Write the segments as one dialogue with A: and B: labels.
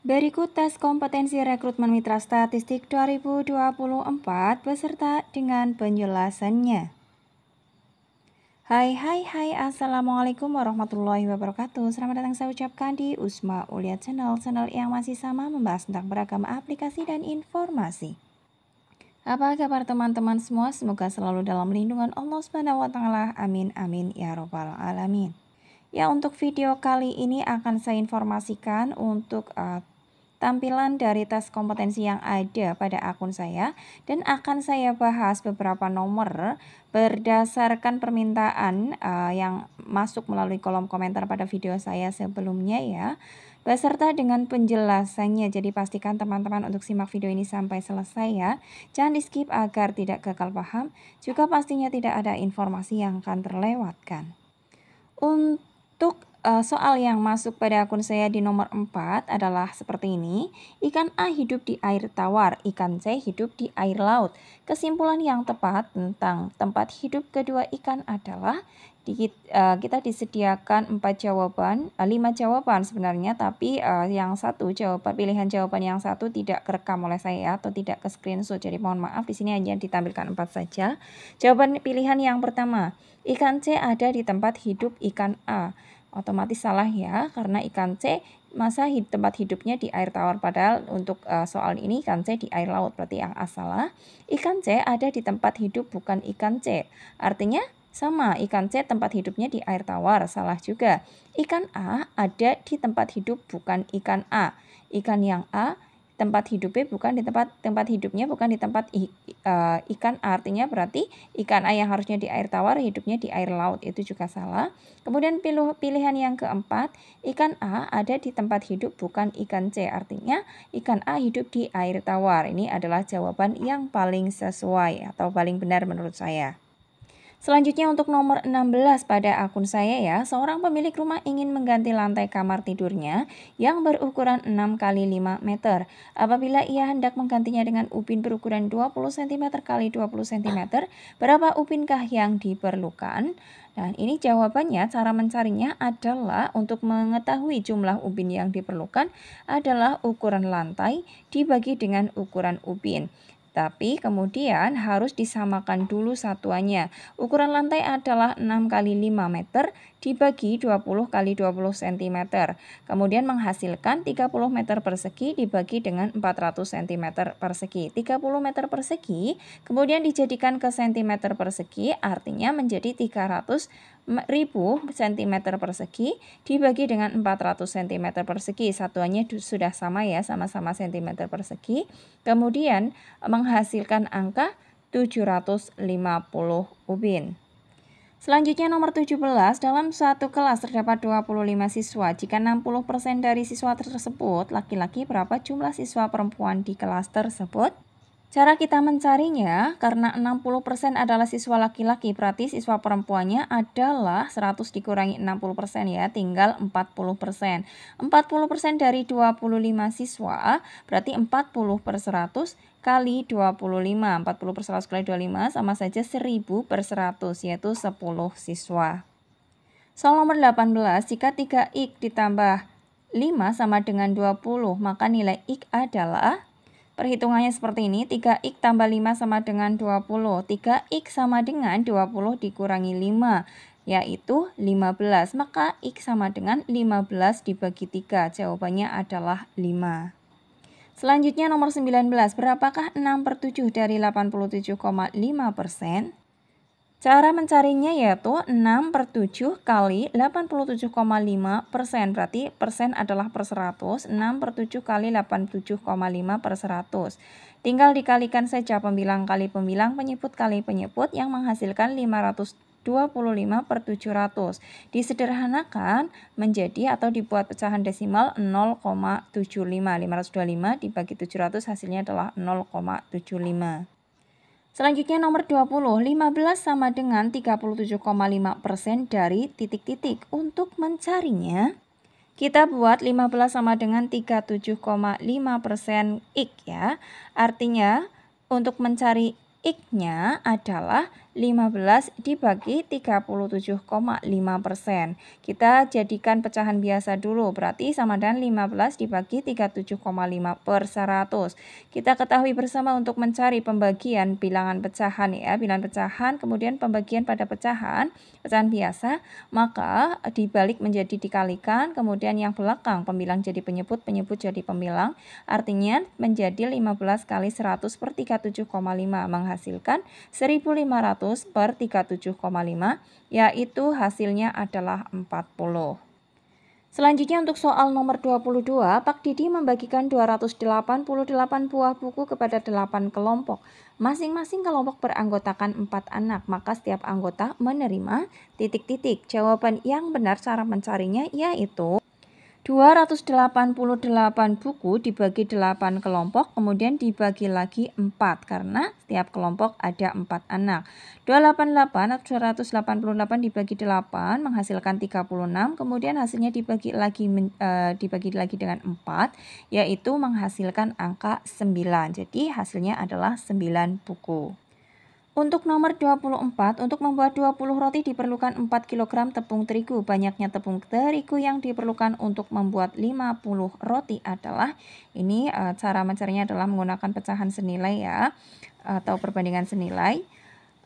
A: Berikut tes kompetensi rekrutmen mitra statistik 2024 beserta dengan penjelasannya. Hai, Assalamualaikum warahmatullahi wabarakatuh. Selamat datang saya ucapkan di Usma Ulia channel yang masih sama membahas tentang beragam aplikasi dan informasi. Apa kabar teman-teman semua? Semoga selalu dalam lindungan Allah SWT. Amin, amin, ya robbal alamin. Ya, untuk video kali ini akan saya informasikan untuk tampilan dari tes kompetensi yang ada pada akun saya, dan akan saya bahas beberapa nomor berdasarkan permintaan yang masuk melalui kolom komentar pada video saya sebelumnya ya, beserta dengan penjelasannya. Jadi pastikan teman-teman untuk simak video ini sampai selesai ya, jangan di skip agar tidak gagal paham, juga pastinya tidak ada informasi yang akan terlewatkan. Untuk soal yang masuk pada akun saya di nomor 4 adalah seperti ini. Ikan A hidup di air tawar, ikan C hidup di air laut. Kesimpulan yang tepat tentang tempat hidup kedua ikan adalah kita disediakan 5 jawaban sebenarnya, tapi yang satu pilihan jawaban yang satu tidak kerekam oleh saya atau tidak ke screenshot. Jadi mohon maaf, di sini hanya ditampilkan 4 saja. Jawaban pilihan yang pertama, ikan C ada di tempat hidup ikan A. Otomatis salah ya, karena ikan C tempat hidupnya di air tawar, padahal untuk soal ini ikan C di air laut, berarti yang A salah. Ikan C ada di tempat hidup bukan ikan C, artinya sama, ikan C tempat hidupnya di air tawar, salah juga. Ikan A ada di tempat hidup bukan ikan A, ikan yang A tempat hidupnya bukan di tempat ikan A, artinya berarti ikan A yang harusnya di air tawar hidupnya di air laut, itu juga salah. Kemudian pilihan yang keempat, ikan A ada di tempat hidup bukan ikan C, artinya ikan A hidup di air tawar. Ini adalah jawaban yang paling sesuai atau paling benar menurut saya. Selanjutnya untuk nomor 16 pada akun saya ya, seorang pemilik rumah ingin mengganti lantai kamar tidurnya yang berukuran 6 x 5 meter. Apabila ia hendak menggantinya dengan upin berukuran 20 cm x 20 cm, berapa upinkah yang diperlukan? Dan ini jawabannya, cara mencarinya adalah untuk mengetahui jumlah upin yang diperlukan adalah ukuran lantai dibagi dengan ukuran upin. Tapi kemudian harus disamakan dulu satuannya. Ukuran lantai adalah 6 x 5 meter dibagi 20 x 20 cm. Kemudian menghasilkan 30 meter persegi dibagi dengan 400 cm persegi. 30 meter persegi kemudian dijadikan ke cm persegi, artinya menjadi 300.000 cm persegi dibagi dengan 400 cm persegi. Satuannya sudah sama ya, sama-sama cm persegi. Kemudian menghasilkan angka 750 ubin. Selanjutnya nomor 17, dalam satu kelas terdapat 25 siswa. Jika 60% dari siswa tersebut laki-laki, berapa jumlah siswa perempuan di kelas tersebut? Cara kita mencarinya, karena 60% adalah siswa laki-laki, berarti siswa perempuannya adalah 100 dikurangi 60% ya, tinggal 40%. 40% dari 25 siswa, berarti 40/100 kali 25. 40/100 kali 25 sama saja 1000/100, yaitu 10 siswa. Soal nomor 18, jika 3x ditambah 5 sama dengan 20, maka nilai x adalah... Perhitungannya seperti ini, 3x tambah 5 sama dengan 20. 3x sama dengan 20 dikurangi 5, yaitu 15. Maka x sama dengan 15 dibagi 3. Jawabannya adalah 5. Selanjutnya nomor 19, berapakah 6/7 dari 87,5%? Cara mencarinya yaitu 6/7 kali 87,5%, berarti persen adalah per 100, 6/7 kali 87,5/100. Tinggal dikalikan saja pembilang kali pembilang, penyebut kali penyebut yang menghasilkan 525/700. Disederhanakan menjadi atau dibuat pecahan desimal 0,75. 525 dibagi 700 hasilnya adalah 0,75. Selanjutnya nomor 20, 15 sama dengan 37,5% dari titik-titik. Untuk mencarinya, kita buat 15 sama dengan 37,5% X ya. Artinya untuk mencari X-nya adalah 15 dibagi 37,5%. Kita jadikan pecahan biasa dulu, berarti sama dengan 15 dibagi 37,5 per 100. Kita ketahui bersama untuk mencari pembagian bilangan pecahan ya, bilangan pecahan, kemudian pembagian pada pecahan biasa, maka dibalik menjadi dikalikan, kemudian yang belakang pembilang jadi penyebut, penyebut jadi pembilang, artinya menjadi 15 kali 100 per 37,5 menghasilkan 1500 per 37,5, yaitu hasilnya adalah 40. Selanjutnya untuk soal nomor 22, Pak Didi membagikan 288 buah buku kepada 8 kelompok. Masing-masing kelompok beranggotakan 4 anak, maka setiap anggota menerima ... Jawaban yang benar cara mencarinya yaitu 288 buku dibagi 8 kelompok, kemudian dibagi lagi 4 karena setiap kelompok ada 4 anak. 288 atau 288 dibagi 8 menghasilkan 36, kemudian hasilnya dibagi lagi dengan 4, yaitu menghasilkan angka 9. Jadi hasilnya adalah 9 buku. Untuk nomor 24, untuk membuat 20 roti diperlukan 4 kg tepung terigu. Banyaknya tepung terigu yang diperlukan untuk membuat 50 roti adalah, ini cara mencarinya adalah menggunakan pecahan senilai ya, atau perbandingan senilai.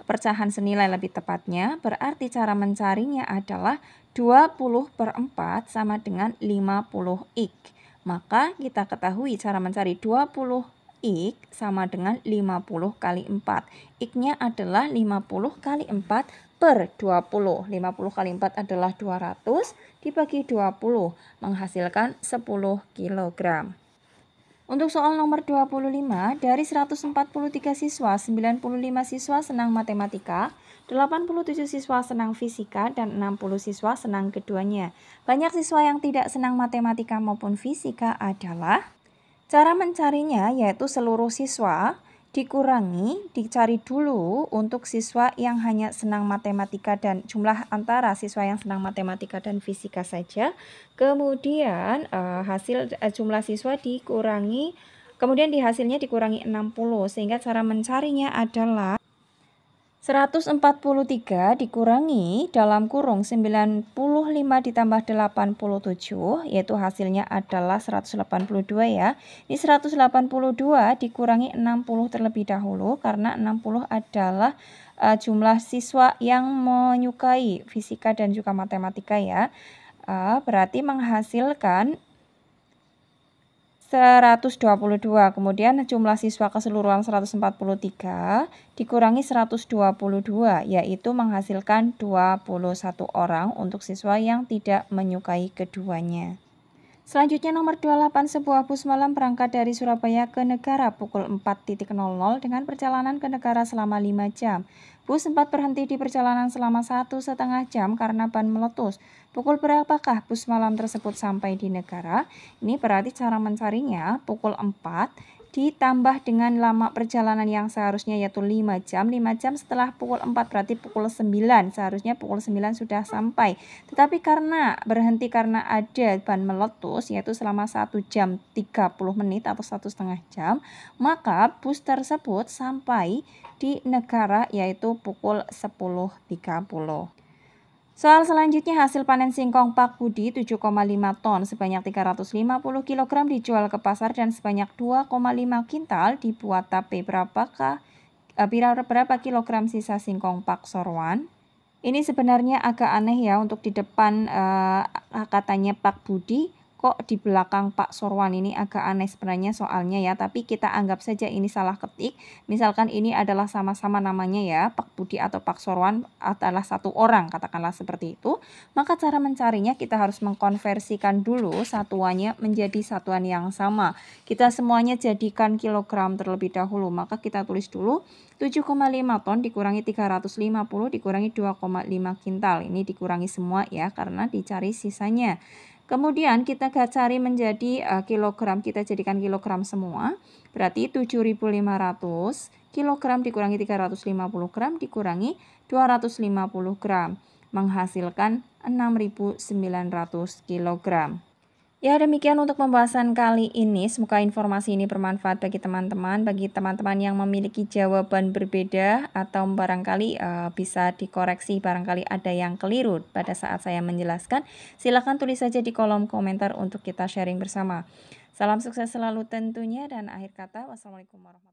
A: Pecahan senilai lebih tepatnya, berarti cara mencarinya adalah 20/4 sama dengan 50 ik. Maka kita ketahui cara mencari 20 ik sama dengan 50 kali 4. Ik-nya adalah 50 kali 4 per 20. 50 kali 4 adalah 200 dibagi 20 menghasilkan 10 kg. Untuk soal nomor 25, dari 143 siswa, 95 siswa senang matematika, 87 siswa senang fisika, dan 60 siswa senang keduanya. Banyak siswa yang tidak senang matematika maupun fisika adalah, cara mencarinya yaitu seluruh siswa dicari dulu untuk siswa yang hanya senang matematika dan jumlah antara siswa yang senang matematika dan fisika saja. Kemudian jumlah siswa dikurangi, kemudian di hasilnya dikurangi 60, sehingga cara mencarinya adalah 143 dikurangi dalam kurung 95 ditambah 87, yaitu hasilnya adalah 182 ya. Ini 182 dikurangi 60 terlebih dahulu karena 60 adalah jumlah siswa yang menyukai fisika dan juga matematika ya. Berarti menghasilkan 122, kemudian jumlah siswa keseluruhan 143 dikurangi 122, yaitu menghasilkan 21 orang untuk siswa yang tidak menyukai keduanya. Selanjutnya nomor 28, sebuah bus malam berangkat dari Surabaya ke Negara pukul 4.00 dengan perjalanan ke Negara selama 5 jam. Bus sempat berhenti di perjalanan selama 1,5 jam karena ban meletus. Pukul berapakah bus malam tersebut sampai di Negara? Ini berarti cara mencarinya pukul 4 ditambah dengan lama perjalanan yang seharusnya yaitu 5 jam. 5 jam setelah pukul 4 berarti pukul 9. Seharusnya pukul 9 sudah sampai. Tetapi karena berhenti karena ada ban meletus yaitu selama 1 jam 30 menit atau 1,5 jam, maka bus tersebut sampai di Negara yaitu pukul 10.30. Soal selanjutnya, hasil panen singkong Pak Budi 7,5 ton sebanyak 350 kg dijual ke pasar dan sebanyak 2,5 kintal dibuat tape. Berapa kilogram sisa singkong Pak Sorwan? Ini sebenarnya agak aneh ya, untuk di depan katanya Pak Budi, kok di belakang Pak Sorwan, ini agak aneh sebenarnya soalnya ya, tapi kita anggap saja ini salah ketik. Misalkan ini adalah sama-sama namanya ya, Pak Budi atau Pak Sorwan adalah satu orang, katakanlah seperti itu. Maka cara mencarinya kita harus mengkonversikan dulu satuannya menjadi satuan yang sama. Kita semuanya jadikan kilogram terlebih dahulu, maka kita tulis dulu 7,5 ton dikurangi 350 dikurangi 2,5 kintal. Ini dikurangi semua ya, karena dicari sisanya. Kemudian kita cari menjadi kilogram, kita jadikan kilogram semua. Berarti 7.500 kilogram dikurangi 350 gram dikurangi 250 gram. Menghasilkan 6.900 kilogram. Ya, demikian untuk pembahasan kali ini. Semoga informasi ini bermanfaat bagi teman-teman. Bagi teman-teman yang memiliki jawaban berbeda atau barangkali bisa dikoreksi, barangkali ada yang keliru pada saat saya menjelaskan, silakan tulis saja di kolom komentar untuk kita sharing bersama. Salam sukses selalu tentunya dan akhir kata, wassalamualaikum warahmatullahi wabarakatuh.